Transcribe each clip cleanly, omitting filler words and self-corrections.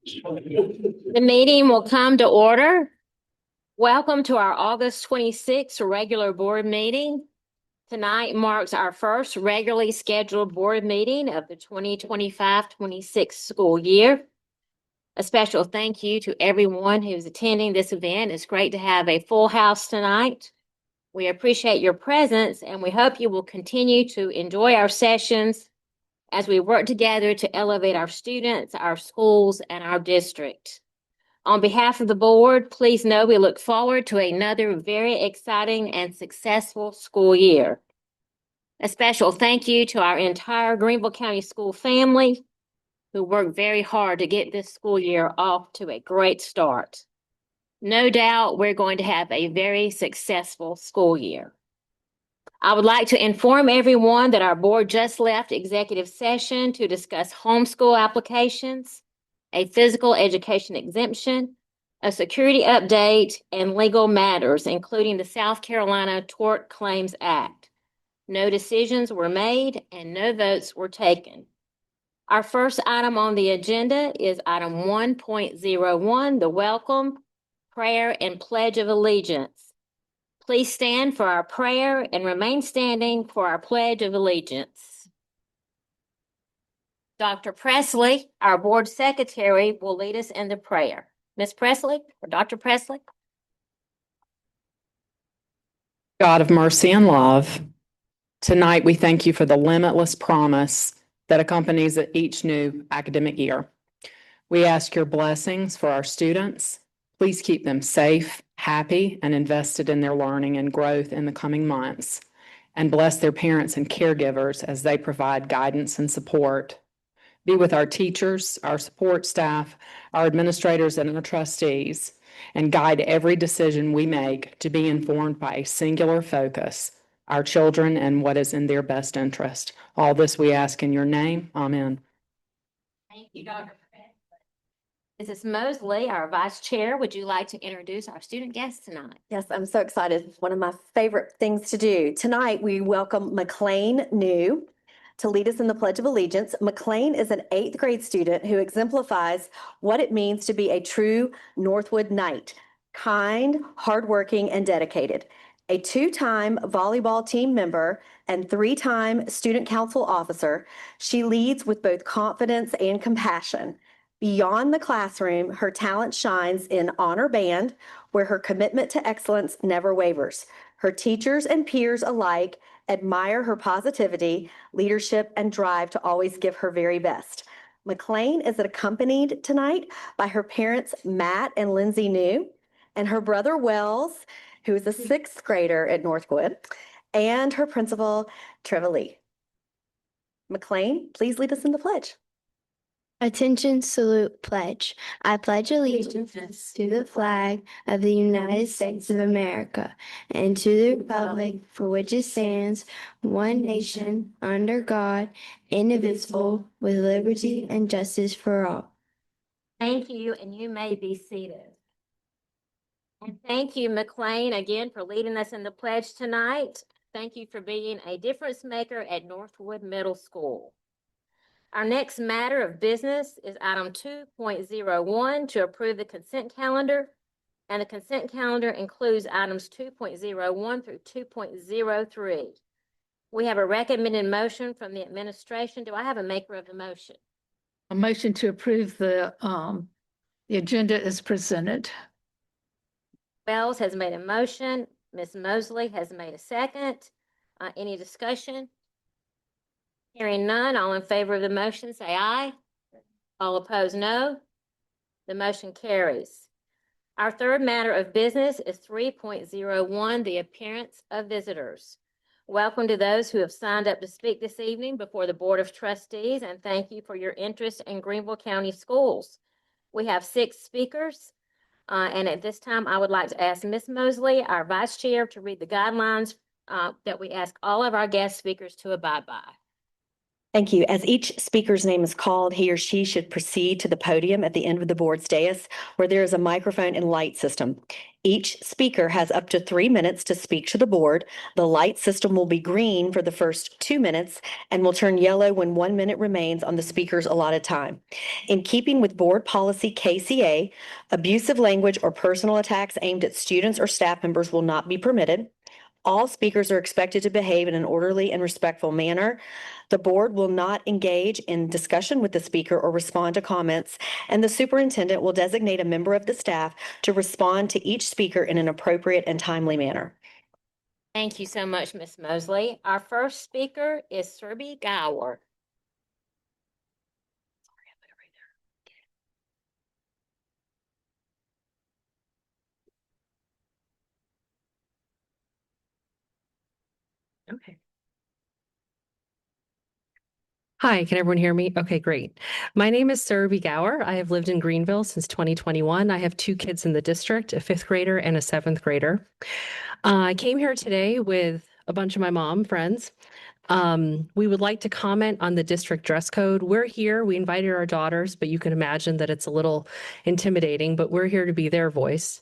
The meeting will come to order. Welcome to our August 26th regular board meeting. Tonight marks our first regularly scheduled board meeting of the 2025-26 school year. A special thank you to everyone who's attending this event. It's great to have a full house tonight. We appreciate your presence and we hope you will continue to enjoy our sessions as we work together to elevate our students, our schools, and our district. On behalf of the board, please know we look forward to another very exciting and successful school year. A special thank you to our entire Greenville County school family who worked very hard to get this school year off to a great start. No doubt we're going to have a very successful school year. I would like to inform everyone that our board just left executive session to discuss homeschool applications, a physical education exemption, a security update, and legal matters, including the South Carolina Tort Claims Act. No decisions were made and no votes were taken. Our first item on the agenda is item 1.01, the welcome, prayer, and pledge of allegiance. Please stand for our prayer and remain standing for our pledge of allegiance. Dr. Presley, our board secretary, will lead us in the prayer. Ms. Presley or Dr. Presley? God of mercy and love, tonight we thank you for the limitless promise that accompanies each new academic year. We ask your blessings for our students. Please keep them safe, happy, and invested in their learning and growth in the coming months, and bless their parents and caregivers as they provide guidance and support. Be with our teachers, our support staff, our administrators, and our trustees, and guide every decision we make to be informed by a singular focus, our children and what is in their best interest. All this we ask in your name. Amen. Thank you, Dr. Mrs. Mosley, our vice chair, would you like to introduce our student guests tonight? Yes, I'm so excited. It's one of my favorite things to do. Tonight, we welcome McLean New to lead us in the Pledge of Allegiance. McLean is an 8th grade student who exemplifies what it means to be a true Northwood Knight, kind, hardworking, and dedicated. A 2-time volleyball team member and 3-time student council officer, she leads with both confidence and compassion. Beyond the classroom, her talent shines in honor band, where her commitment to excellence never wavers. Her teachers and peers alike admire her positivity, leadership, and drive to always give her very best. McLean is accompanied tonight by her parents, Matt and Lindsay New, and her brother, Wells, who is a 6th grader at Northwood, and her principal, Trevor Lee. McLean, please lead us in the pledge. Attention, salute, pledge. I pledge allegiance to the flag of the United States of America and to the republic for which it stands, one nation, under God, indivisible, with liberty and justice for all. Thank you, and you may be seated. And thank you, McLean, again for leading us in the pledge tonight. Thank you for being a difference maker at Northwood Middle School. Our next matter of business is item 2.01 to approve the consent calendar. And the consent calendar includes items 2.01 through 2.03. We have a recommended motion from the administration. Do I have a maker of the motion? A motion to approve the agenda is presented. Wells has made a motion. Ms. Mosley has made a second. Any discussion? Hearing none, all in favor of the motion, say aye. All opposed, no. The motion carries. Our third matter of business is 3.01, the appearance of visitors. Welcome to those who have signed up to speak this evening before the Board of Trustees, and thank you for your interest in Greenville County Schools. We have 6 speakers, and at this time, I would like to ask Ms. Mosley, our vice chair, to read the guidelines that we ask all of our guest speakers to abide by. Thank you. As each speaker's name is called, he or she should proceed to the podium at the end of the board's dais where there is a microphone and light system. Each speaker has up to 3 minutes to speak to the board. The light system will be green for the first 2 minutes and will turn yellow when 1 minute remains on the speaker's allotted time. In keeping with board policy KCA, abusive language or personal attacks aimed at students or staff members will not be permitted. All speakers are expected to behave in an orderly and respectful manner. The board will not engage in discussion with the speaker or respond to comments, and the superintendent will designate a member of the staff to respond to each speaker in an appropriate and timely manner. Thank you so much, Ms. Mosley. Our first speaker is Serbi Gower. Okay. Hi, can everyone hear me? Okay, great. My name is Serbi Gower. I have lived in Greenville since 2021. I have 2 kids in the district, a 5th grader and a 7th grader. I came here today with a bunch of my mom friends. We would like to comment on the district dress code. We're here, we invited our daughters, but you can imagine that it's a little intimidating, but we're here to be their voice.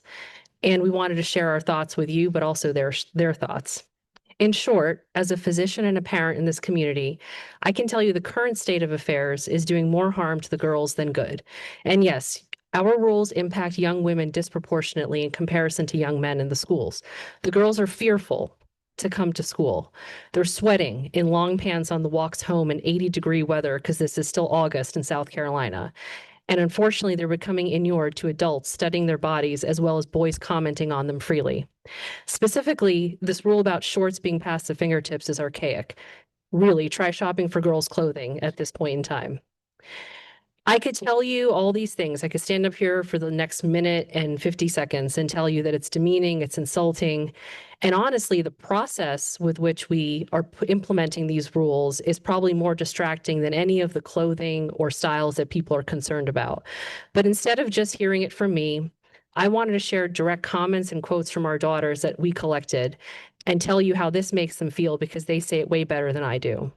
And we wanted to share our thoughts with you, but also their thoughts. In short, as a physician and a parent in this community, I can tell you the current state of affairs is doing more harm to the girls than good. And yes, our rules impact young women disproportionately in comparison to young men in the schools. The girls are fearful to come to school. They're sweating in long pants on the walks home in 80-degree weather because this is still August in South Carolina. And unfortunately, they're becoming inured to adults studying their bodies as well as boys commenting on them freely. Specifically, this rule about shorts being past the fingertips is archaic. Really, try shopping for girls' clothing at this point in time. I could tell you all these things. I could stand up here for the next minute and 50 seconds and tell you that it's demeaning, it's insulting. And honestly, the process with which we are implementing these rules is probably more distracting than any of the clothing or styles that people are concerned about. But instead of just hearing it from me, I wanted to share direct comments and quotes from our daughters that we collected and tell you how this makes them feel because they say it way better than I do.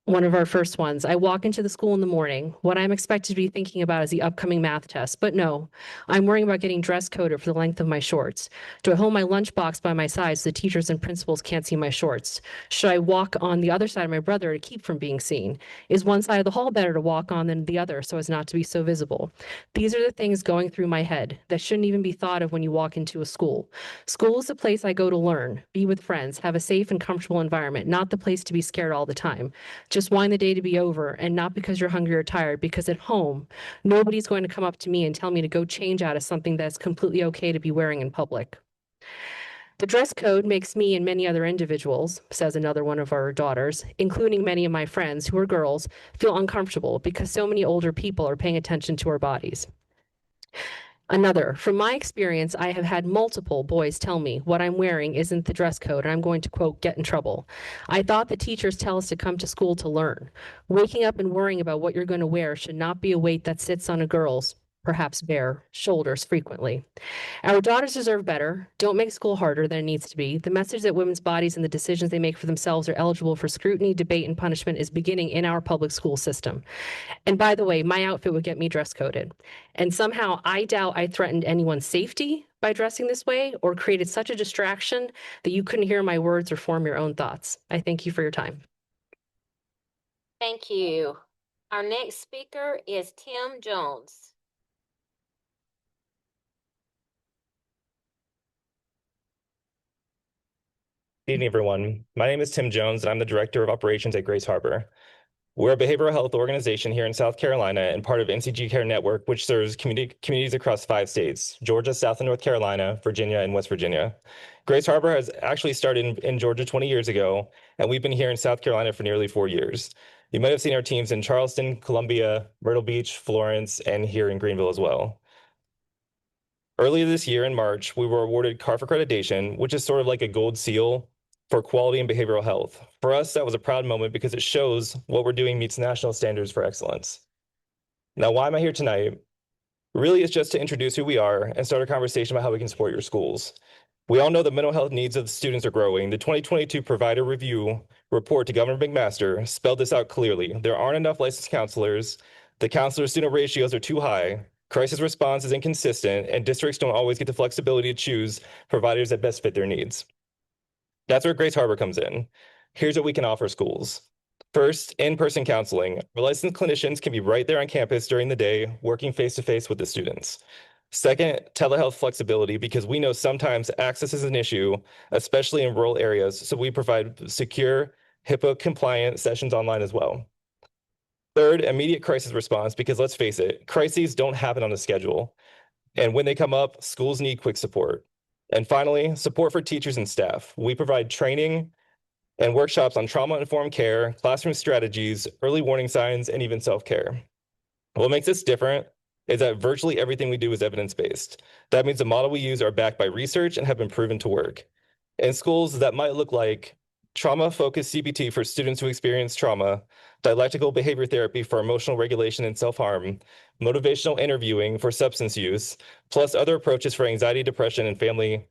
One of our first ones. I walk into the school in the morning. What I'm expected to be thinking about is the upcoming math test. But no, I'm worrying about getting dress coded for the length of my shorts. Do I hold my lunchbox by my side so the teachers and principals can't see my shorts? Should I walk on the other side of my brother to keep from being seen? Is one side of the hall better to walk on than the other so as not to be so visible? These are the things going through my head that shouldn't even be thought of when you walk into a school. School is the place I go to learn, be with friends, have a safe and comfortable environment, not the place to be scared all the time. Just wanting the day to be over, and not because you're hungry or tired, because at home, nobody's going to come up to me and tell me to go change out of something that's completely okay to be wearing in public. The dress code makes me and many other individuals, says another one of our daughters, including many of my friends who are girls, feel uncomfortable because so many older people are paying attention to our bodies. Another, from my experience, I have had multiple boys tell me what I'm wearing isn't the dress code and I'm going to, quote, get in trouble. I thought the teachers tell us to come to school to learn. Waking up and worrying about what you're going to wear should not be a weight that sits on a girl's, perhaps bare, shoulders frequently. Our daughters deserve better. Don't make school harder than it needs to be. The message that women's bodies and the decisions they make for themselves are eligible for scrutiny, debate, and punishment is beginning in our public school system. And by the way, my outfit would get me dress coded. And somehow I doubt I threatened anyone's safety by dressing this way or created such a distraction that you couldn't hear my words or form your own thoughts. I thank you for your time. Thank you. Our next speaker is Tim Jones. Good evening, everyone. My name is Tim Jones, and I'm the Director of Operations at Grace Harbor. We're a behavioral health organization here in South Carolina and part of NCG Care Network, which serves communities across 5 states, Georgia, South and North Carolina, Virginia, and West Virginia. Grace Harbor has actually started in Georgia 20 years ago, and we've been here in South Carolina for nearly 4 years. You might have seen our teams in Charleston, Columbia, Myrtle Beach, Florence, and here in Greenville as well. Earlier this year in March, we were awarded CARF accreditation, which is sort of like a gold seal for quality in behavioral health. For us, that was a proud moment because it shows what we're doing meets national standards for excellence. Now, why am I here tonight? Really, it's just to introduce who we are and start a conversation about how we can support your schools. We all know the mental health needs of the students are growing. The 2022 provider review report to Governor McMaster spelled this out clearly. There aren't enough licensed counselors. The counselor-student ratios are too high. Crisis response is inconsistent, and districts don't always get the flexibility to choose providers that best fit their needs. That's where Grace Harbor comes in. Here's what we can offer schools. First, in-person counseling. Our licensed clinicians can be right there on campus during the day, working face-to-face with the students. Second, telehealth flexibility, because we know sometimes access is an issue, especially in rural areas, so we provide secure, HIPAA-compliant sessions online as well. Third, immediate crisis response, because let's face it, crises don't happen on a schedule. And when they come up, schools need quick support. And finally, support for teachers and staff. We provide training and workshops on trauma-informed care, classroom strategies, early warning signs, and even self-care. What makes this different is that virtually everything we do is evidence-based. That means the model we use are backed by research and have been proven to work. In schools, that might look like trauma-focused CBT for students who experience trauma, dialectical behavior therapy for emotional regulation and self-harm, motivational interviewing for substance use, plus other approaches for anxiety, depression, and family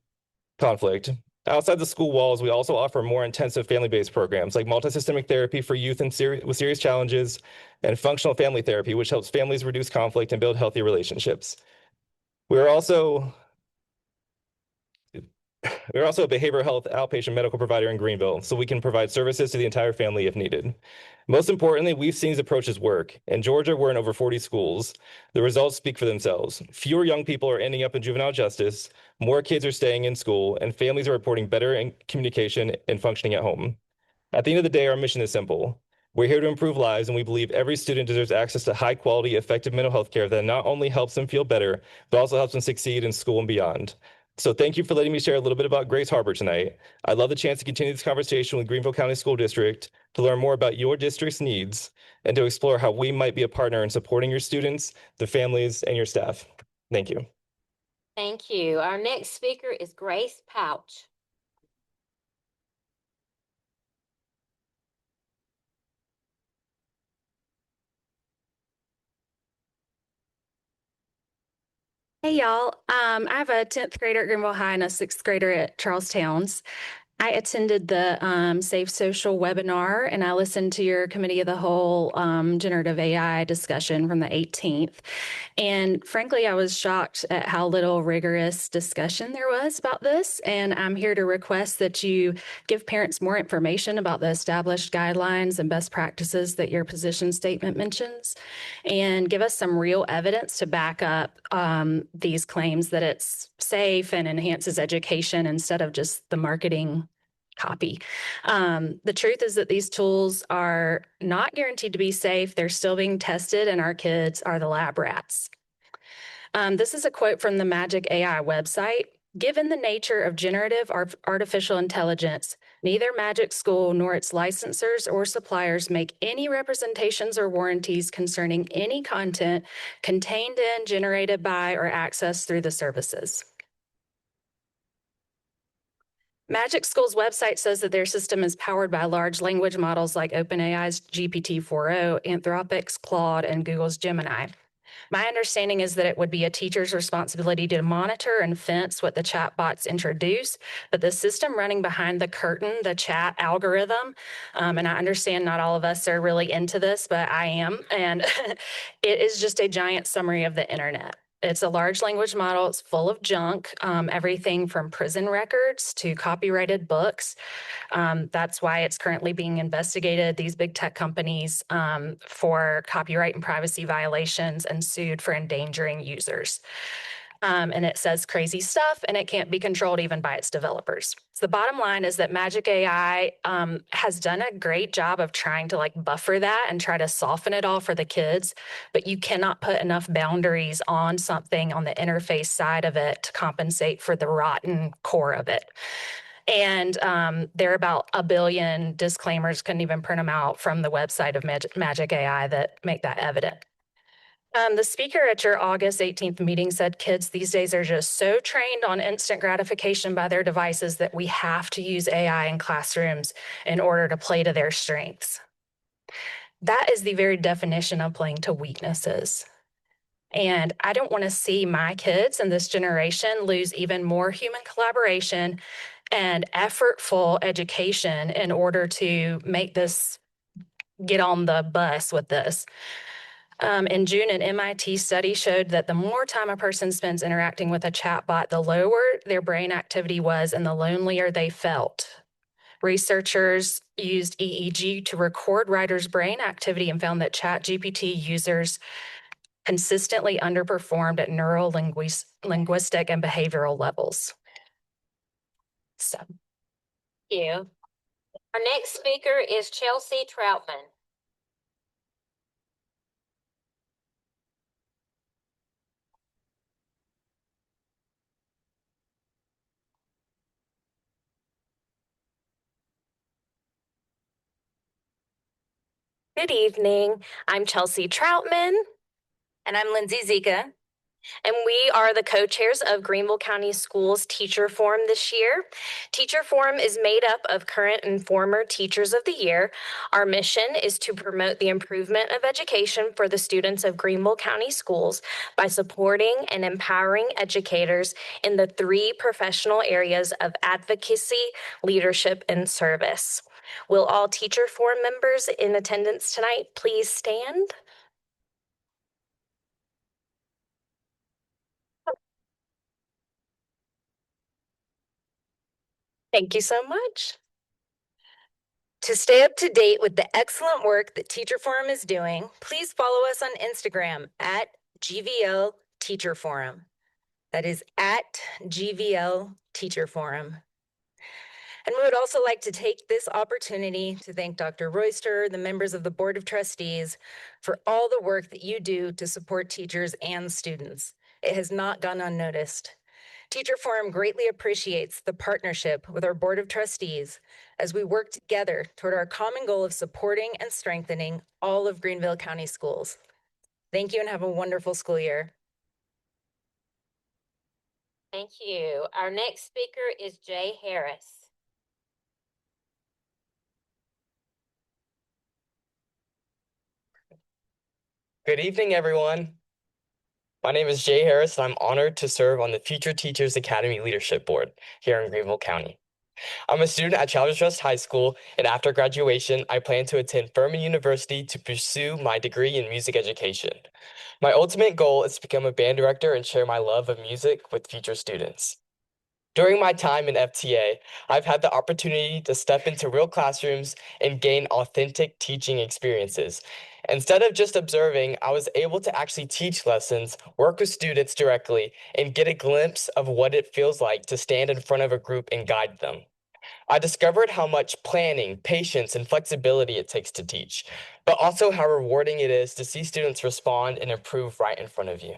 conflict. Outside the school walls, we also offer more intensive family-based programs like multisystemic therapy for youth with serious challenges and functional family therapy, which helps families reduce conflict and build healthy relationships. We're also a behavioral health outpatient medical provider in Greenville, so we can provide services to the entire family if needed. Most importantly, we've seen these approaches work. In Georgia, we're in over 40 schools. The results speak for themselves. Fewer young people are ending up in juvenile justice, more kids are staying in school, and families are reporting better in communication and functioning at home. At the end of the day, our mission is simple. We're here to improve lives, and we believe every student deserves access to high-quality, effective mental health care that not only helps them feel better, but also helps them succeed in school and beyond. So thank you for letting me share a little bit about Grace Harbor tonight. I'd love the chance to continue this conversation with Greenville County School District, to learn more about your district's needs, and to explore how we might be a partner in supporting your students, the families, and your staff. Thank you. Thank you. Our next speaker is Grace Pouch. Hey y'all, I have a 10th grader at Greenville High and a 6th grader at Charles Towns. I attended the Safe Social webinar and I listened to your committee of the whole generative AI discussion from the 18th. And frankly, I was shocked at how little rigorous discussion there was about this. And I'm here to request that you give parents more information about the established guidelines and best practices that your position statement mentions, and give us some real evidence to back up these claims that it's safe and enhances education instead of just the marketing copy. The truth is that these tools are not guaranteed to be safe. They're still being tested, and our kids are the lab rats. This is a quote from the Magic AI website. Given the nature of generative artificial intelligence, neither Magic School nor its licensors or suppliers make any representations or warranties concerning any content contained in, generated by, or accessed through the services. Magic School's website says that their system is powered by large language models like OpenAI's GPT-4o, Anthropic's Claude, and Google's Gemini. My understanding is that it would be a teacher's responsibility to monitor and fence what the chatbots introduce, but the system running behind the curtain, the chat algorithm, and I understand not all of us are really into this, but I am, and it is just a giant summary of the internet. It's a large language model. It's full of junk, everything from prison records to copyrighted books. That's why it's currently being investigated, these big tech companies, for copyright and privacy violations and sued for endangering users. And it says crazy stuff, and it can't be controlled even by its developers. So the bottom line is that Magic AI has done a great job of trying to buffer that and try to soften it all for the kids, but you cannot put enough boundaries on something on the interface side of it to compensate for the rotten core of it. And there are about 1 billion disclaimers, couldn't even print them out from the website of Magic AI that make that evident. The speaker at your August 18th meeting said kids these days are just so trained on instant gratification by their devices that we have to use AI in classrooms in order to play to their strengths. That is the very definition of playing to weaknesses. And I don't want to see my kids and this generation lose even more human collaboration and effortful education in order to make this get on the bus with this. In June, an MIT study showed that the more time a person spends interacting with a chatbot, the lower their brain activity was and the lonelier they felt. Researchers used EEG to record writers' brain activity and found that ChatGPT users consistently underperformed at linguistic and behavioral levels. So, Thank you. Our next speaker is Chelsea Troutman. Good evening. I'm Chelsea Troutman. And I'm Lindsay Zika. And we are the co-chairs of Greenville County Schools Teacher Forum this year. Teacher Forum is made up of current and former teachers of the year. Our mission is to promote the improvement of education for the students of Greenville County Schools by supporting and empowering educators in the 3 professional areas of advocacy, leadership, and service. Will all Teacher Forum members in attendance tonight please stand? Thank you so much. To stay up to date with the excellent work that Teacher Forum is doing, please follow us on Instagram at GVL Teacher Forum. That is at GVL Teacher Forum. And we would also like to take this opportunity to thank Dr. Royster, the members of the Board of Trustees, for all the work that you do to support teachers and students. It has not gone unnoticed. Teacher Forum greatly appreciates the partnership with our Board of Trustees as we work together toward our common goal of supporting and strengthening all of Greenville County schools. Thank you and have a wonderful school year. Thank you. Our next speaker is Jay Harris. Good evening, everyone. My name is Jay Harris, and I'm honored to serve on the Future Teachers Academy Leadership Board here in Greenville County. I'm a student at Children's Trust High School, and after graduation, I plan to attend Furman University to pursue my degree in music education. My ultimate goal is to become a band director and share my love of music with future students. During my time in FTA, I've had the opportunity to step into real classrooms and gain authentic teaching experiences. Instead of just observing, I was able to actually teach lessons, work with students directly, and get a glimpse of what it feels like to stand in front of a group and guide them. I discovered how much planning, patience, and flexibility it takes to teach, but also how rewarding it is to see students respond and improve right in front of you.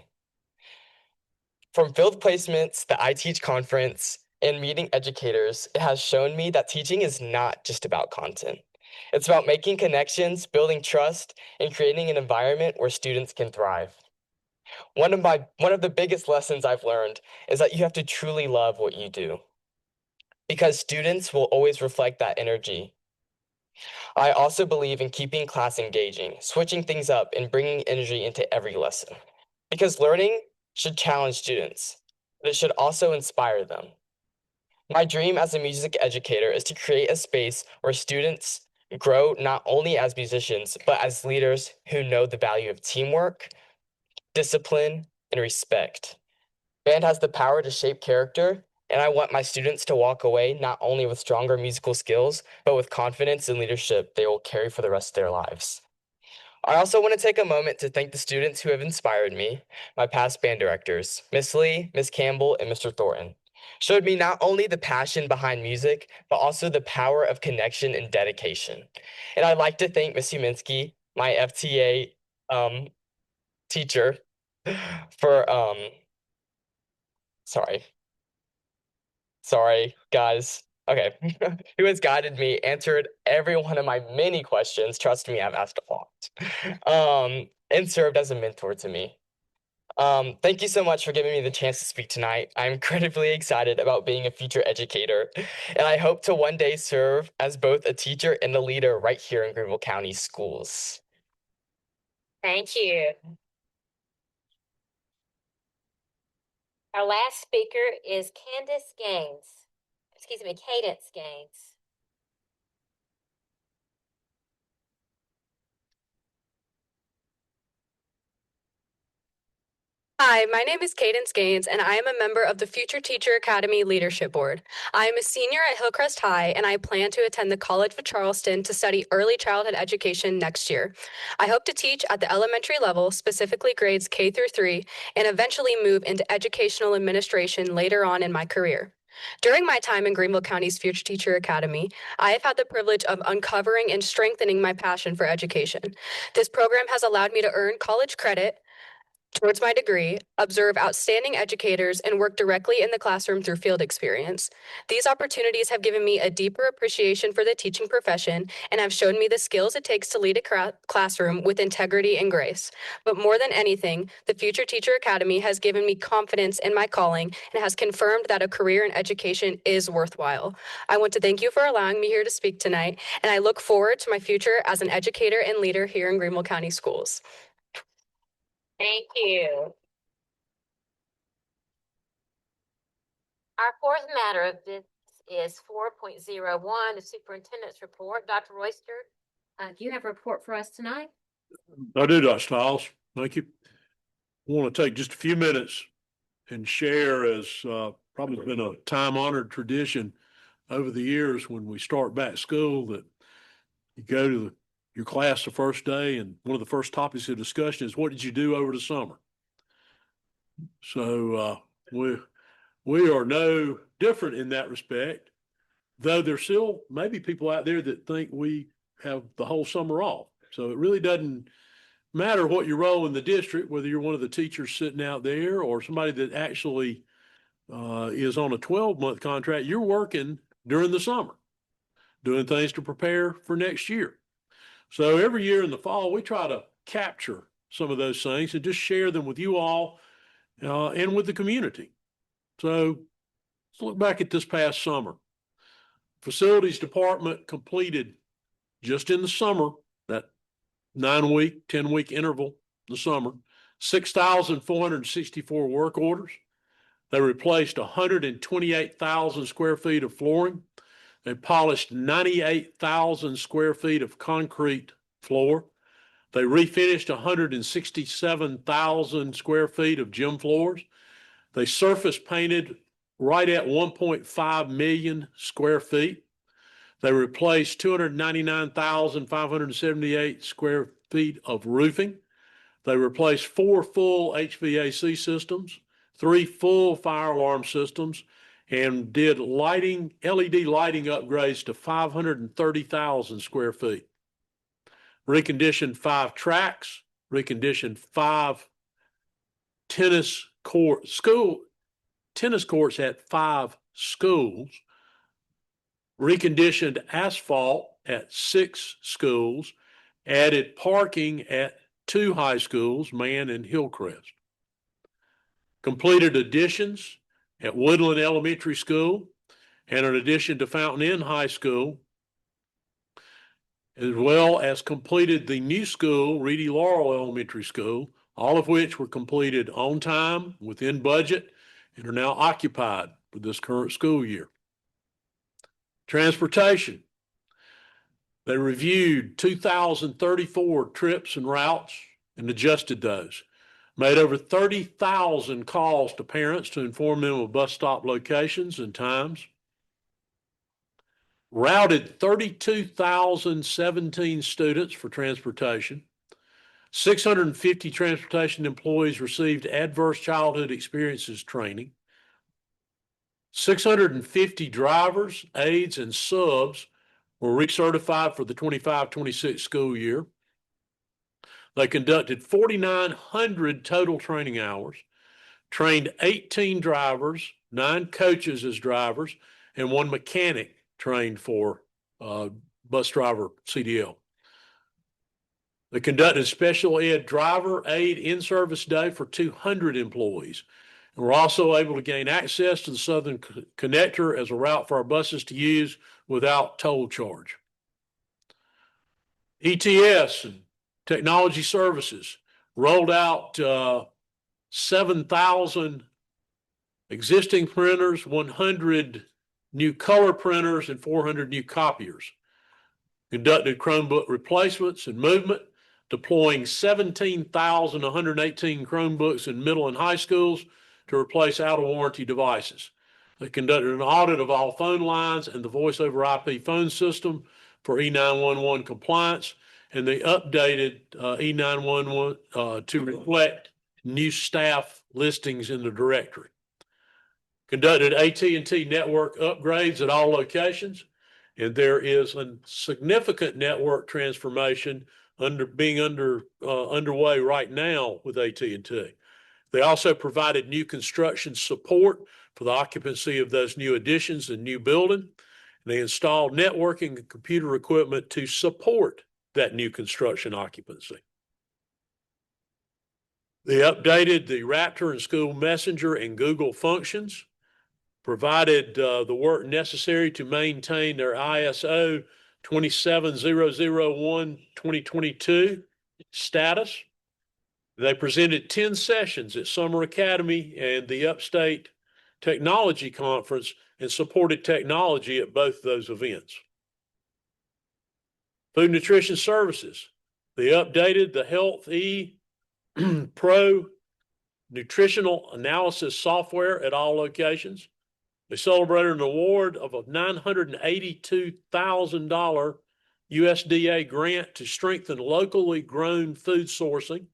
From field placements, the I Teach conference, and meeting educators, it has shown me that teaching is not just about content. It's about making connections, building trust, and creating an environment where students can thrive. One of the biggest lessons I've learned is that you have to truly love what you do, because students will always reflect that energy. I also believe in keeping class engaging, switching things up, and bringing energy into every lesson. Because learning should challenge students, but it should also inspire them. My dream as a music educator is to create a space where students grow not only as musicians, but as leaders who know the value of teamwork, discipline, and respect. Band has the power to shape character, and I want my students to walk away not only with stronger musical skills, but with confidence and leadership they will carry for the rest of their lives. I also want to take a moment to thank the students who have inspired me, my past band directors, Miss Lee, Miss Campbell, and Mr. Thornton. Showed me not only the passion behind music, but also the power of connection and dedication. And I'd like to thank Miss Uminski, my FTA teacher, for sorry, guys. Okay, who has guided me, answered every one of my many questions. Trust me, I've asked a lot. And served as a mentor to me. Thank you so much for giving me the chance to speak tonight. I'm incredibly excited about being a future educator, and I hope to one day serve as both a teacher and a leader right here in Greenville County Schools. Thank you. Our last speaker is Candace Gaines. cadence gains. Hi, my name is Cadence Gaines, and I am a member of the Future Teacher Academy Leadership Board. I am a senior at Hillcrest High, and I plan to attend the College of Charleston to study early childhood education next year. I hope to teach at the elementary level, specifically grades K through 3, and eventually move into educational administration later on in my career. During my time in Greenville County's Future Teacher Academy, I have had the privilege of uncovering and strengthening my passion for education. This program has allowed me to earn college credit towards my degree, observe outstanding educators, and work directly in the classroom through field experience. These opportunities have given me a deeper appreciation for the teaching profession and have shown me the skills it takes to lead a classroom with integrity and grace. But more than anything, the Future Teacher Academy has given me confidence in my calling and has confirmed that a career in education is worthwhile. I want to thank you for allowing me here to speak tonight, and I look forward to my future as an educator and leader here in Greenville County Schools. Thank you. Our fourth matter of business is 4.01, the superintendent's report. Dr. Royster, do you have a report for us tonight? I do, Dr. Stiles. Thank you. I want to take just a few minutes and share, as probably been a time-honored tradition over the years when we start back school, that you go to your class the first day, and one of the first topics of discussion is, what did you do over the summer? So we are no different in that respect, though there's still maybe people out there that think we have the whole summer off. So it really doesn't matter what your role in the district, whether you're one of the teachers sitting out there or somebody that actually is on a 12-month contract. You're working during the summer, doing things to prepare for next year. So every year in the fall, we try to capture some of those things and just share them with you all and with the community. So let's look back at this past summer. Facilities department completed, just in the summer, that 9-week, 10-week interval, the summer, 6,464 work orders. They replaced 128,000 square feet of flooring. They polished 98,000 square feet of concrete floor. They refinished 167,000 square feet of gym floors. They surface painted right at 1.5 million square feet. They replaced 299,578 square feet of roofing. They replaced 4 full HVAC systems, 3 full fire alarm systems, and did LED lighting upgrades to 530,000 square feet. Reconditioned 5 tracks, reconditioned 5 tennis courts at 5 schools, reconditioned asphalt at 6 schools, added parking at 2 high schools, Mann and Hillcrest. Completed additions at Woodland Elementary School and an addition to Fountain Inn High School, as well as completed the new school, Reedy Laurel Elementary School, all of which were completed on time, within budget, and are now occupied for this current school year. Transportation. They reviewed 2,034 trips and routes and adjusted those. Made over 30,000 calls to parents to inform them of bus stop locations and times. Routed 32,017 students for transportation. 650 transportation employees received adverse childhood experiences training. 650 drivers, aides, and subs were recertified for the 25-26 school year. They conducted 4,900 total training hours, trained 18 drivers, 9 coaches as drivers, and 1 mechanic trained for bus driver CDL. They conducted special ed driver aid in-service day for 200 employees. And we're also able to gain access to the Southern Connector as a route for our buses to use without toll charge. ETS and technology services rolled out 7,000 existing printers, 100 new color printers, and 400 new copiers. Conducted Chromebook replacements and movement, deploying 17,118 Chromebooks in middle and high schools to replace out-of-warranty devices. They conducted an audit of all phone lines and the voice over IP phone system for E911 compliance, and they updated E911 to reflect new staff listings in the directory. Conducted AT&T network upgrades at all locations, and there is a significant network transformation underway right now with AT&T. They also provided new construction support for the occupancy of those new additions and new building. They installed networking and computer equipment to support that new construction occupancy. They updated the Raptor and School Messenger and Google functions, provided the work necessary to maintain their ISO 27001-2022 status. They presented 10 sessions at Summer Academy and the Upstate Technology Conference and supported technology at both those events. Food Nutrition Services. They updated the Health E Pro nutritional analysis software at all locations. They celebrated an award of a $982,000 USDA grant to strengthen locally grown food sourcing.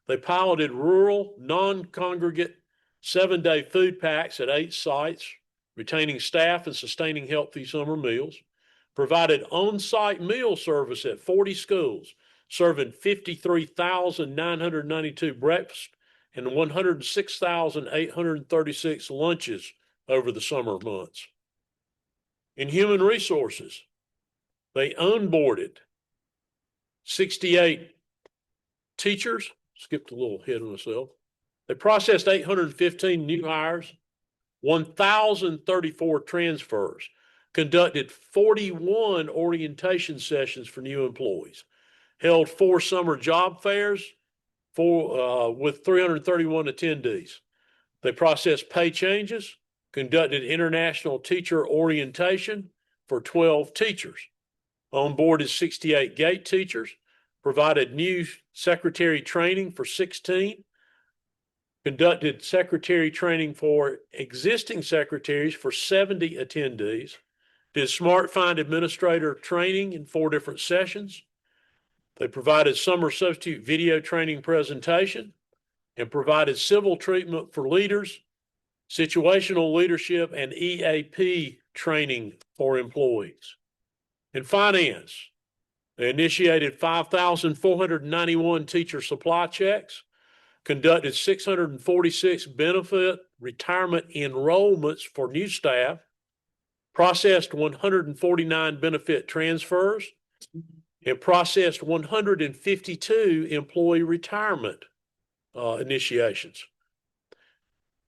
They piloted rural, non-congregate 7-day food packs at 8 sites, retaining staff and sustaining healthy summer meals. Provided on-site meal service at 40 schools, serving 53,992 breakfasts and 106,836 lunches over the summer months. In human resources, they onboarded 68 teachers, skipped a little ahead of myself. They processed 815 new hires, 1,034 transfers, conducted 41 orientation sessions for new employees, held 4 summer job fairs with 331 attendees. They processed pay changes, conducted international teacher orientation for 12 teachers, onboarded 68 gate teachers, provided new secretary training for 16, conducted secretary training for existing secretaries for 70 attendees, did Smart Find administrator training in 4 different sessions. They provided summer substitute video training presentation and provided civil treatment for leaders, situational leadership, and EAP training for employees. In finance, they initiated 5,491 teacher supply checks, conducted 646 benefit retirement enrollments for new staff, processed 149 benefit transfers, and processed 152 employee retirement initiations.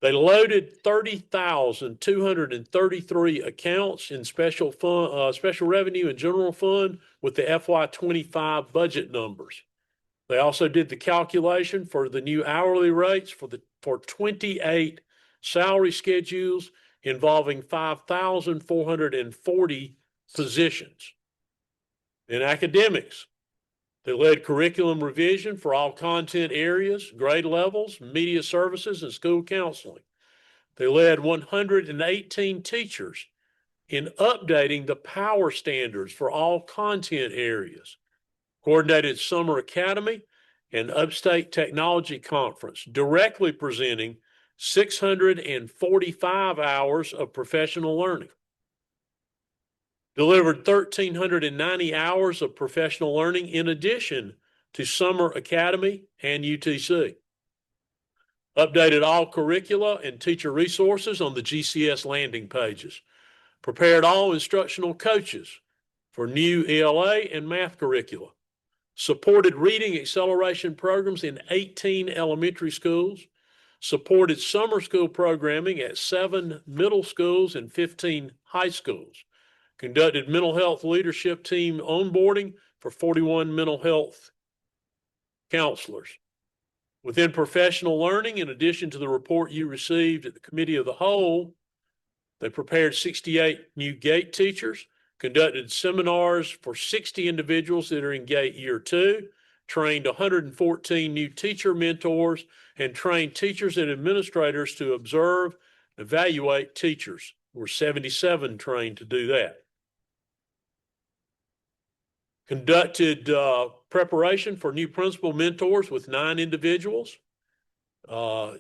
They loaded 30,233 accounts in special revenue and general fund with the FY25 budget numbers. They also did the calculation for the new hourly rates for 28 salary schedules involving 5,440 physicians. In academics, they led curriculum revision for all content areas, grade levels, media services, and school counseling. They led 118 teachers in updating the power standards for all content areas, coordinated Summer Academy and Upstate Technology Conference, directly presenting 645 hours of professional learning. Delivered 1,390 hours of professional learning in addition to Summer Academy and UTC. Updated all curricula and teacher resources on the GCS landing pages. Prepared all instructional coaches for new ELA and math curricula. Supported reading acceleration programs in 18 elementary schools. Supported summer school programming at 7 middle schools and 15 high schools. Conducted mental health leadership team onboarding for 41 mental health counselors. Within professional learning, in addition to the report you received at the Committee of the Whole, They prepared 68 new GATE teachers, conducted seminars for 60 individuals that are in GATE Year 2, trained 114 new teacher mentors, and trained teachers and administrators to observe, evaluate teachers. We're 77 trained to do that. Conducted preparation for new principal mentors with 9 individuals.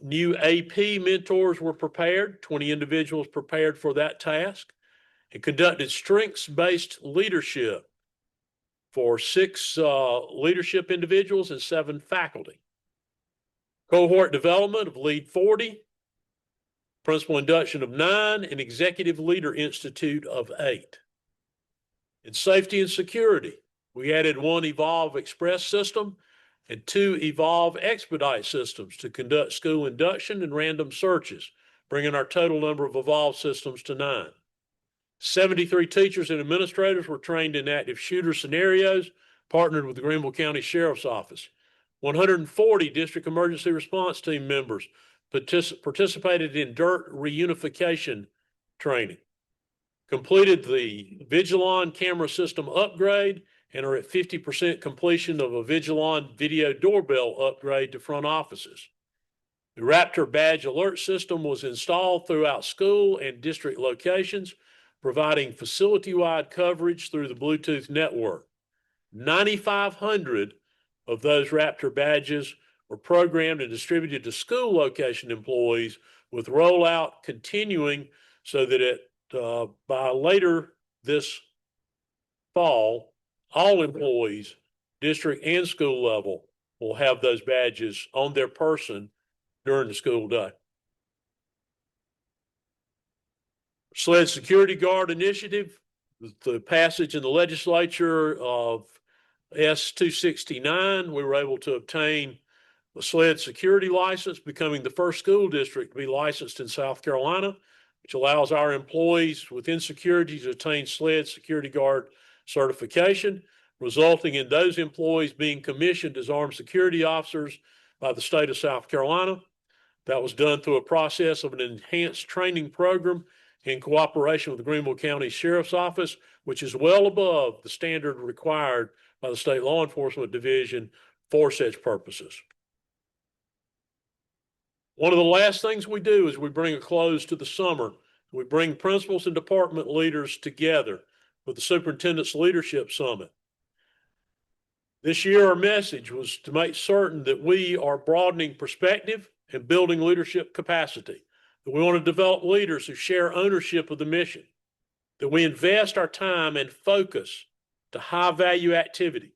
New AP mentors were prepared, 20 individuals prepared for that task. It conducted strengths-based leadership for 6 leadership individuals and 7 faculty. Cohort development of Lead 40, principal induction of 9, and Executive Leader Institute of 8. In safety and security, we added 1 Evolve Express system and 2 Evolve Expedite systems to conduct school induction and random searches, bringing our total number of Evolve systems to 9. 73 teachers and administrators were trained in active shooter scenarios, partnered with the Greenville County Sheriff's Office. 140 district emergency response team members participated in dirt reunification training. Completed the Vigilon camera system upgrade and are at 50% completion of a Vigilon video doorbell upgrade to front offices. The Raptor badge alert system was installed throughout school and district locations, providing facility-wide coverage through the Bluetooth network. 9,500 of those Raptor badges were programmed and distributed to school location employees, with rollout continuing so that by later this fall, all employees, district and school level, will have those badges on their person during the school day. SLED Security Guard Initiative, the passage in the legislature of S-269, we were able to obtain the SLED security license, becoming the first school district to be licensed in South Carolina, which allows our employees within security to attain SLED Security Guard certification, resulting in those employees being commissioned as armed security officers by the state of South Carolina. That was done through a process of an enhanced training program in cooperation with the Greenville County Sheriff's Office, which is well above the standard required by the State Law Enforcement Division for such purposes. One of the last things we do is we bring a close to the summer. We bring principals and department leaders together with the Superintendent's Leadership Summit. This year, our message was to make certain that we are broadening perspective and building leadership capacity, that we want to develop leaders who share ownership of the mission, that we invest our time and focus to high-value activity,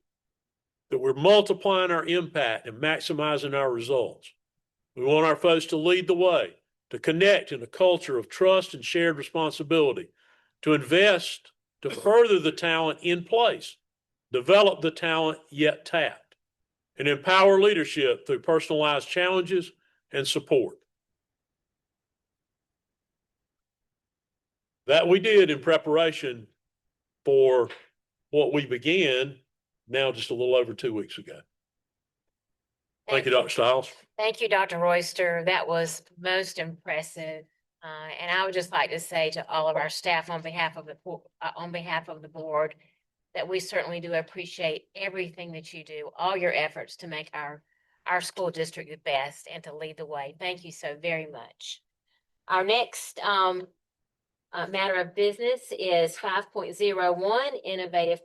that we're multiplying our impact and maximizing our results. We want our folks to lead the way, to connect in a culture of trust and shared responsibility, to invest to further the talent in place, develop the talent yet tapped, and empower leadership through personalized challenges and support. That we did in preparation for what we began now just a little over 2 weeks ago. Thank you, Dr. Stiles. Thank you, Dr. Royster. That was most impressive. And I would just like to say to all of our staff on behalf of the board that we certainly do appreciate everything that you do, all your efforts to make our school district the best and to lead the way. Thank you so very much. Our next matter of business is 5.01 innovative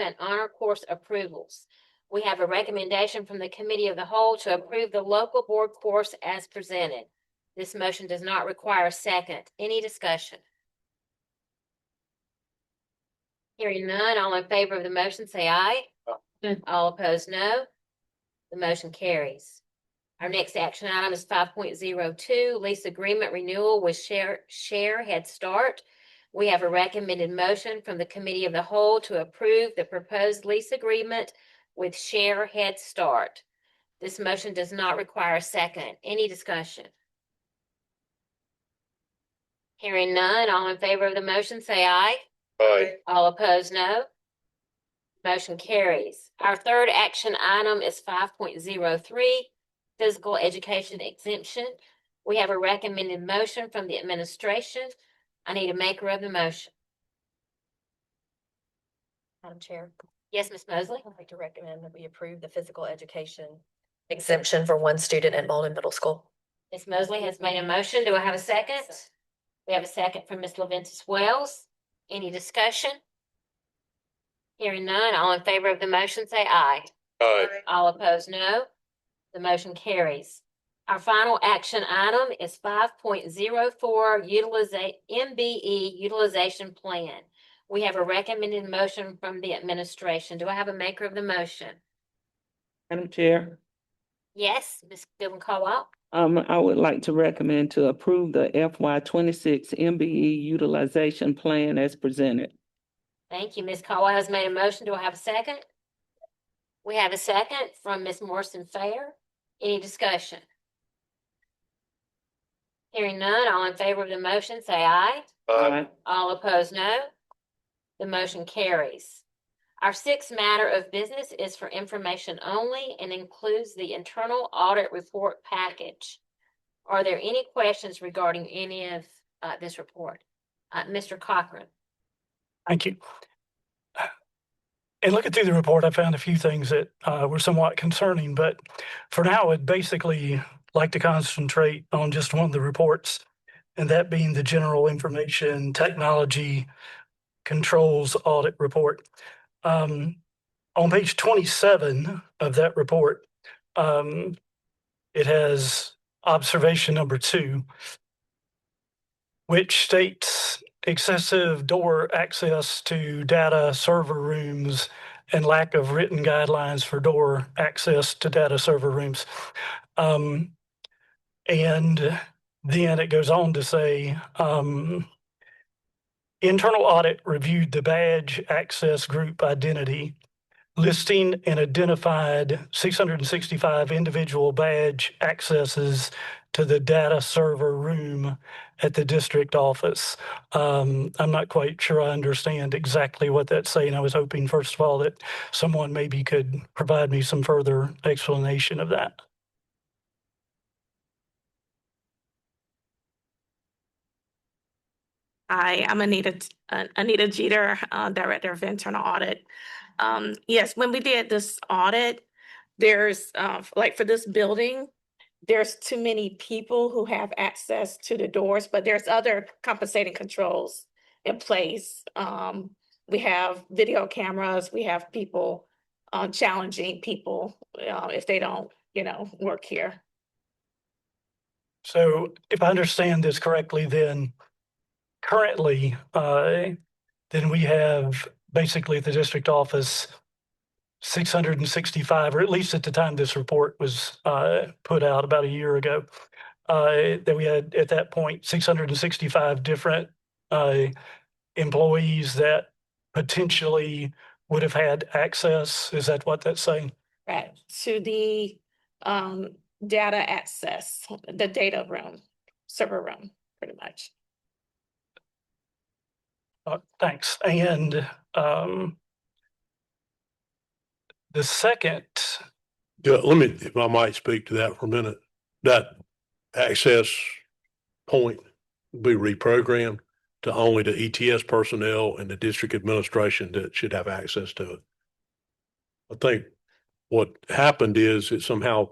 and honor course approvals. We have a recommendation from the Committee of the Whole to approve the local board course as presented. This motion does not require a second. Any discussion? Hearing none, all in favor of the motion say aye. Aye. All opposed, no. The motion carries. Our next action item is 5.02, lease agreement renewal with Share Head Start. We have a recommended motion from the Committee of the Whole to approve the proposed lease agreement with Share Head Start. This motion does not require a second. Any discussion? Hearing none, all in favor of the motion say aye. Aye. All opposed, no. Motion carries. Our third action item is 5.03, physical education exemption. We have a recommended motion from the administration. I need a maker of the motion. Madam Chair, Yes, Ms. Mosley? I'd like to recommend that we approve the physical education exemption for one student at Malden Middle School. Ms. Mosley has made a motion. Do I have a second? We have a second from Ms. Leventis Wells. Any discussion? Hearing none, all in favor of the motion say aye. Aye. All opposed, no. The motion carries. Our final action item is 5.04 MBE utilization plan. We have a recommended motion from the administration. Do I have a maker of the motion? Madam Chair, Yes, Ms. Dillon Caldwell. I would like to recommend to approve the FY 26 MBE utilization plan as presented. Thank you. Ms. Caldwell has made a motion. Do I have a second? We have a second from Ms. Morrison Fair. Any discussion? Hearing none, all in favor of the motion say aye. Aye. All opposed, no. The motion carries. Our sixth matter of business is for information only and includes the internal audit report package. Are there any questions regarding any of this report? Mr. Cochran. Thank you. In looking through the report, I found a few things that were somewhat concerning, but for now, I'd basically like to concentrate on just one of the reports, and that being the General Information Technology Controls Audit Report. On page 27 of that report, it has observation number 2, which states excessive door access to data server rooms and lack of written guidelines for door access to data server rooms. And then it goes on to say, internal audit reviewed the badge access group identity, listing and identified 665 individual badge accesses to the data server room at the district office. I'm not quite sure I understand exactly what that's saying. I was hoping, first of all, that someone maybe could provide me some further explanation of that. Hi, I'm Anita Jeter, Director of Internal Audit. Yes, when we did this audit, there's like for this building, there's too many people who have access to the doors, but there's other compensating controls in place. We have video cameras, we have people challenging people if they don't, work here. So if I understand this correctly, then currently, then we have basically at the district office 665, or at least at the time this report was put out about a year ago, that we had at that point 665 different employees that potentially would have had access. Is that what that's saying? Right, to the data access, the data room, server room, pretty much. Thanks. And the second. Yeah, let me, if I might speak to that for a minute, that access point will be reprogrammed to only the ETS personnel and the district administration that should have access to it. I think what happened is it somehow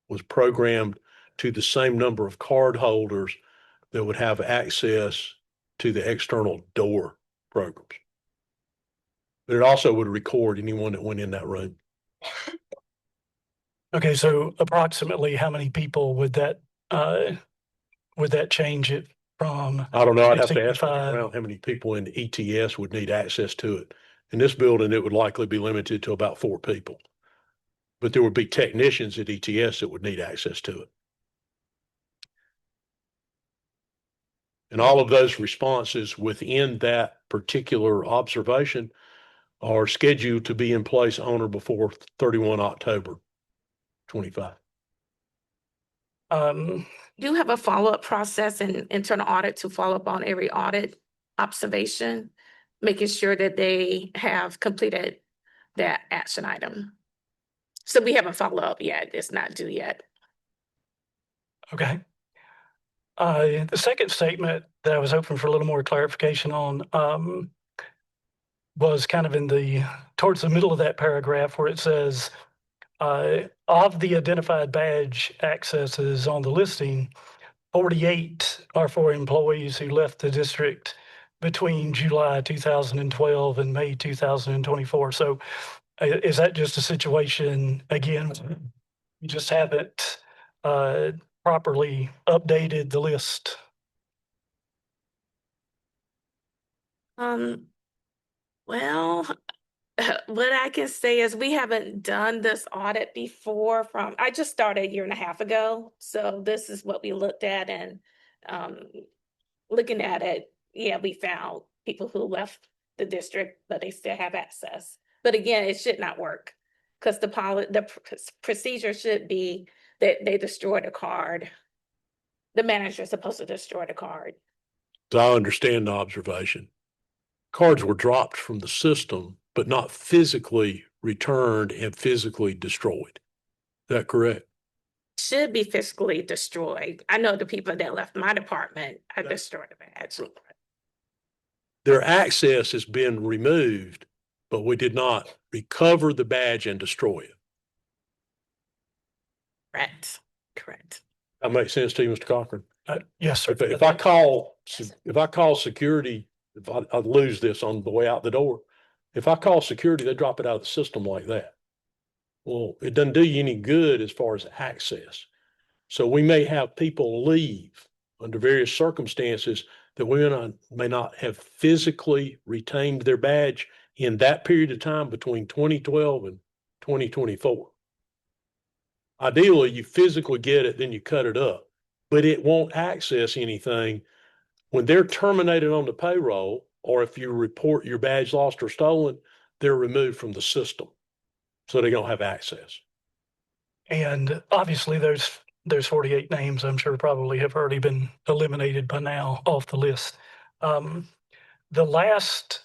was programmed to the same number of card holders that would have access to the external door programs. But it also would record anyone that went in that room. Okay, so approximately how many people would that change it from? I don't know. I'd have to ask 65? around how many people in ETS would need access to it. In this building, it would likely be limited to about 4 people. But there would be technicians at ETS that would need access to it. And all of those responses within that particular observation are scheduled to be in place on or before 31 October 25. Do have a follow-up process and internal audit to follow up on every audit observation, making sure that they have completed that action item. So we haven't followed up yet. It's not due yet. Okay. The second statement that I was hoping for a little more clarification on was kind of towards the middle of that paragraph where it says, of the identified badge accesses on the listing, 48 are for employees who left the district between July 2012 and May 2024. So is that just a situation, again, you just haven't properly updated the list? Well, what I can say is we haven't done this audit before I just started a year and a half ago. So this is what we looked at, and looking at it, yeah, we found people who left the district, but they still have access. But again, it should not work because the procedure should be that they destroy the card. The manager is supposed to destroy the card. So I understand the observation. Cards were dropped from the system, but not physically returned and physically destroyed. Is that correct? Should be physically destroyed. I know the people that left my department had destroyed the badge. Their access has been removed, but we did not recover the badge and destroy it. Correct. That makes sense to you, Mr. Cochran? Yes, sir. If I call security, if I lose this on the way out the door, if I call security, they drop it out of the system like that. Well, it doesn't do you any good as far as access. So we may have people leave under various circumstances that we may not have physically retained their badge in that period of time between 2012 and 2024. Ideally, you physically get it, then you cut it up, but it won't access anything when they're terminated on the payroll, or if you report your badge lost or stolen, they're removed from the system. So they don't have access. And obviously those 48 names, I'm sure, probably have already been eliminated by now off the list. The last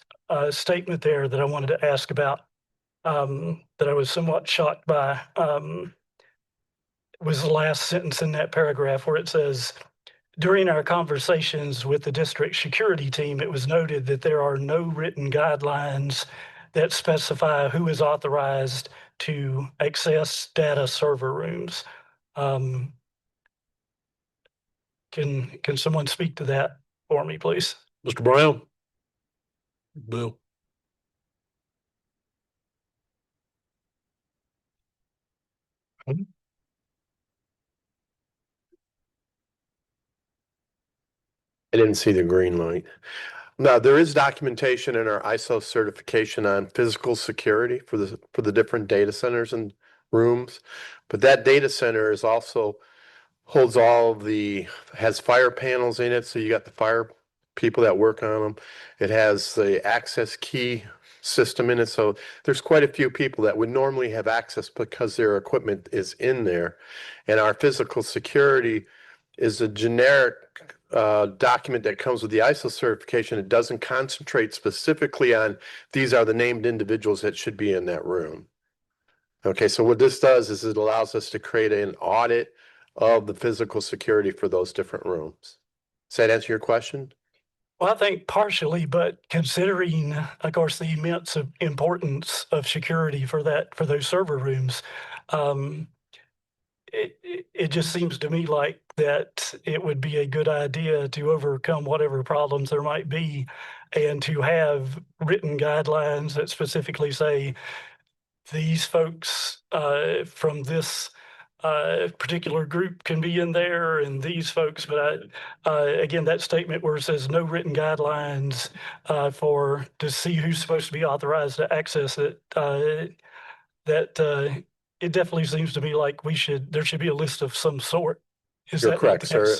statement there that I wanted to ask about, that I was somewhat shocked by, was the last sentence in that paragraph where it says, during our conversations with the district security team, it was noted that there are no written guidelines that specify who is authorized to access data server rooms. Can someone speak to that for me, please? Mr. Brown? Bill? I didn't see the green light. Now, there is documentation in our ISO certification on physical security for the different data centers and rooms. But that data center is also holds has fire panels in it. So you got the fire people that work on them. It has the access key system in it. So there's quite a few people that would normally have access because their equipment is in there. And our physical security is a generic document that comes with the ISO certification. It doesn't concentrate specifically on these are the named individuals that should be in that room. Okay, so what this does is it allows us to create an audit of the physical security for those different rooms. Does that answer your question? Well, I think partially, but considering, of course, the immense importance of security for those server rooms, it just seems to me like that it would be a good idea to overcome whatever problems there might be and to have written guidelines that specifically say these folks from this particular group can be in there and these folks. But again, that statement where it says no written guidelines to see who's supposed to be authorized to access it, it definitely seems to me like there should be a list of some sort. You're correct, sir.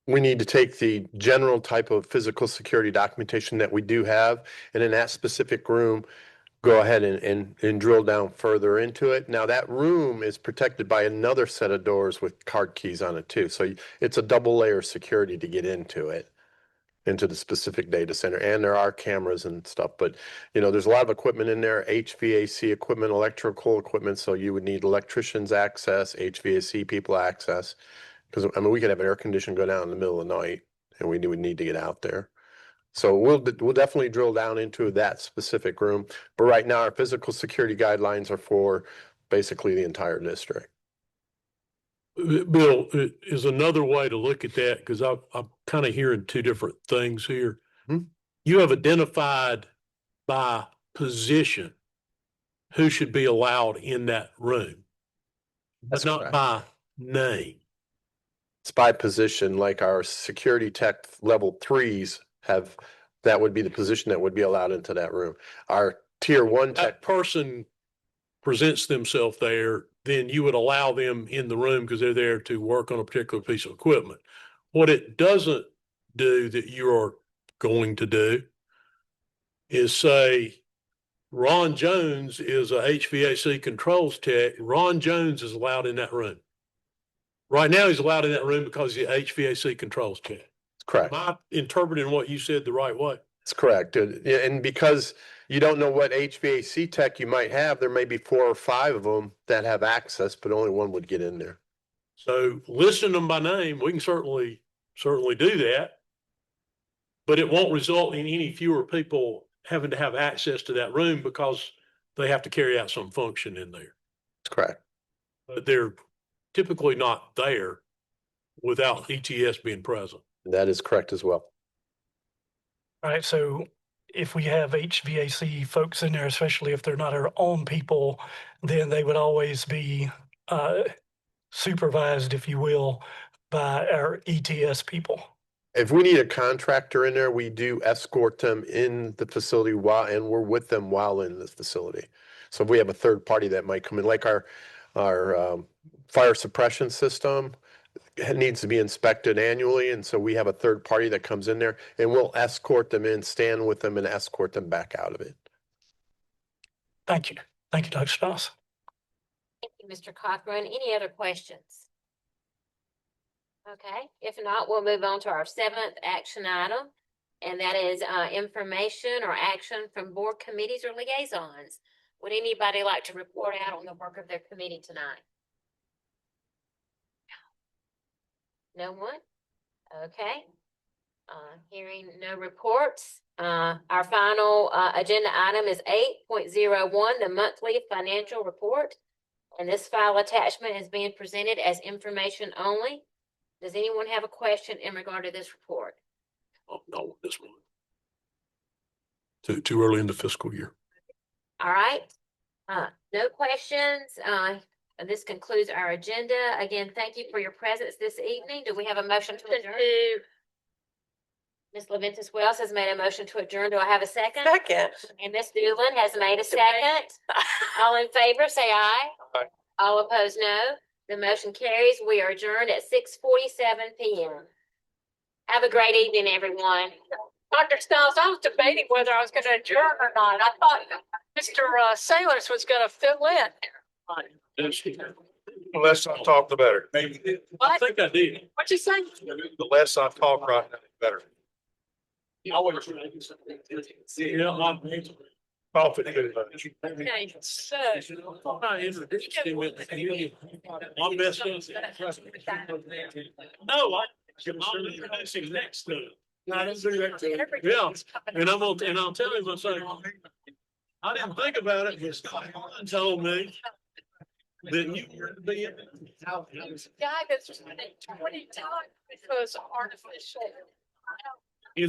We need to take the general type of physical security documentation that we do have, and in that specific room, go ahead and drill down further into it. Now, that room is protected by another set of doors with card keys on it too. So it's a double layer security to get into it, into the specific data center. And there are cameras and stuff, but there's a lot of equipment in there, HVAC equipment, electrical equipment. So you would need electricians access, HVAC people access. Because I mean, we could have an air condition go down in the middle of the night and we would need to get out there. So we'll definitely drill down into that specific room. But right now, our physical security guidelines are for basically the entire district. Bill, is another way to look at that, because I'm kind of hearing two different things here. You have identified by position who should be allowed in that room, but not by name. It's by position, like our security tech level 3s have, that would be the position that would be allowed into that room. Our tier 1 tech That person presents themselves there, then you would allow them in the room because they're there to work on a particular piece of equipment. What it doesn't do that you are going to do is say, Ron Jones is a HVAC controls tech. Ron Jones is allowed in that room. Right now, he's allowed in that room because he's a HVAC controls tech. That's correct. Am I interpreting what you said the right way? That's correct. And because you don't know what HVAC tech you might have, there may be 4 or 5 of them that have access, but only one would get in there. So listing them by name, we can certainly do that, but it won't result in any fewer people having to have access to that room because they have to carry out some function in there. That's correct. But they're typically not there without ETS being present. That is correct as well. All right, so if we have HVAC folks in there, especially if they're not our own people, then they would always be supervised, if you will, by our ETS people. If we need a contractor in there, we do escort them in the facility and we're with them while in the facility. So if we have a third party that might come in, like our fire suppression system, it needs to be inspected annually. And so we have a third party that comes in there and we'll escort them in, stand with them and escort them back out of it. Thank you. Thank you, Dr. Stoss. Thank you, Mr. Cochran. Any other questions? Okay, if not, we'll move on to our 7th action item, and that is information or action from board committees or liaisons. Would anybody like to report out on the work of their committee tonight? No one? Okay. Hearing no reports. Our final agenda item is 8.01, the monthly financial report. And this file attachment is being presented as information only. Does anyone have a question in regard to this report? Oh, no, this one. Too early in the fiscal year. All right. No questions. This concludes our agenda. Again, thank you for your presence this evening. Do we have a motion to adjourn? Ms. Leventis Wells has made a motion to adjourn. Do I have a second? Second. And Ms. Doolin has made a second. All in favor, say aye. Aye. All opposed, no. The motion carries. We are adjourned at 6:47 p.m. Have a great evening, everyone. Dr. Stiles, I was debating whether I was going to adjourn or not. I thought Mr. Sailors was going to fill in. The less I talk, the better. I think I did. What'd you say? The less I talk right now, the better. Coffee too much. Okay, so. I introduced him at the beginning. I'm messed up. No, I'm introducing next to it. I didn't do that to him. Yeah, and I'll tell him, I say, I didn't think about it, but Scott told me that you were to be in it. Guy that's 20 times because artificial.